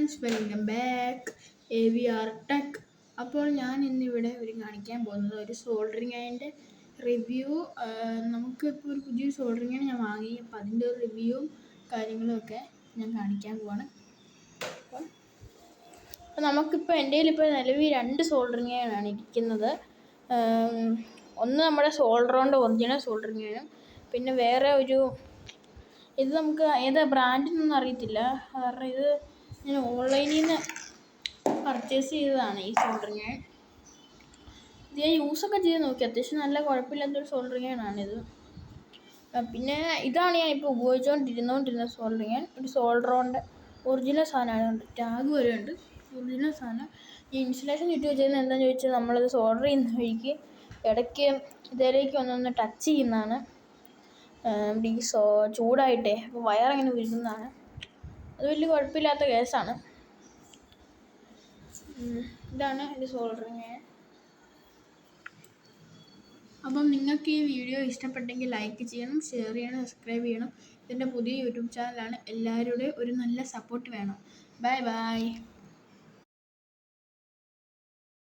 Friends, welcome back AVR tech. അപ്പോൾ ഞാൻ ഇന്നിവിടെ കാണിക്കാൻ പോകുന്നത് ഒരു സോൾഡറിങ് അയണിൻ്റെ റിവ്യൂ. നമുക്കിപ്പോൾ ഒരു പുതിയൊരു സോൾഡറിങ് അയൺ ഞാൻ വാങ്ങി, അപ്പോൾ അതിൻ്റെ ഒരു റിവ്യൂവും കാര്യങ്ങളുമൊക്കെ ഞാൻ കാണിക്കാൻ പോവാണ്. അപ്പോൾ നമുക്കിപ്പോൾ എൻ്റെ കയ്യിലിപ്പോൾ നിലവിൽ 2 സോൾഡറിങ് അയണാണ് ഇരിക്കുന്നത്. ഒന്ന് നമ്മുടെ സോൾഡറോൻ്റെ ഒറിജിനൽ സോൾഡറിങ് അയണും, പിന്നെ വേറെ ഒരു ഇത് നമുക്ക് ഏതാ ബ്രാൻഡിനൊന്നും അറിയത്തില്ല, കാരണം ഇത് ഞാൻ ഓൺലൈനിൽ നിന്ന് പർച്ചേസ് ചെയ്തതാണ് ഈ സോൾഡറിങ് അയൺ. ഇത് ഞാൻ യൂസൊക്കെ ചെയ്ത് നോക്കി, അത്യാവശ്യം നല്ല കുഴപ്പമില്ലാത്തൊരു സോൾഡറിങ് അയണാണിത്. പിന്നെ ഇതാണ് ഞാൻ ഇപ്പോൾ ഉപയോഗിച്ചുകൊണ്ടിരുന്ന സോൾഡറിങ് അയൺ. ഒരു സോൾഡറോൻ്റെ ഒറിജിനൽ സാധനമാണ്, ടാഗ് വരെ ഉണ്ട്, ഒറിജിനൽ സാധനം. ഈ ഇൻസുലേഷൻ ചുറ്റി വെച്ചിരുന്നത് എന്താണെന്ന് ചോദിച്ചാൽ, നമ്മളത് സോൾഡർ ചെയ്യുന്ന വഴിക്ക് ഇടയ്ക്ക് ഇതിലേക്ക് ഒന്നൊന്ന് ടച്ച് ചെയ്യുന്നതാണ്. ഈ ചൂടായിട്ടേ അപ്പോൾ വയറിങ്ങനെ ഉരുകുന്നതാണ്. അത് വലിയ കുഴപ്പമില്ലാത്ത കേസാണ്. ഇതാണ് എൻ്റെ സോൾഡറിങ് അയൺ. അപ്പം നിങ്ങൾക്ക് ഈ വീഡിയോ ഇഷ്ടപ്പെട്ടെങ്കിൽ ലൈക്ക് ചെയ്യണം, ഷെയർ ചെയ്യണം, സബ്സ്ക്രൈബ് ചെയ്യണം. ഇതിൻ്റെ പുതിയ യൂട്യൂബ് ചാനലാണ്, എല്ലാവരുടെയും ഒരു നല്ല സപ്പോർട്ട് വേണം. Bye bye.